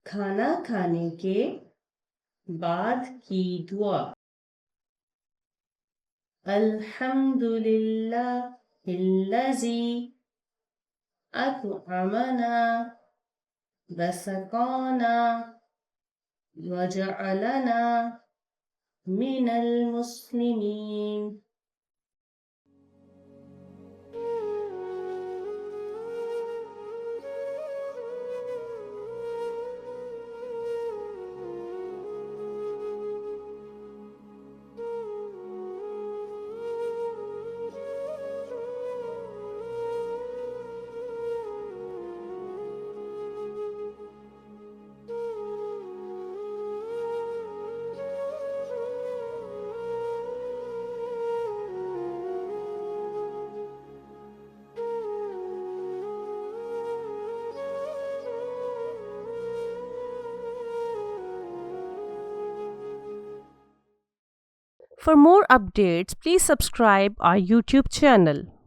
کھانا کھانے کے بعد کی دعا الحمدللہ الذی اطعمنا وسقانا وجعلنا من المسلمین. For more updates, please subscribe our YouTube channel.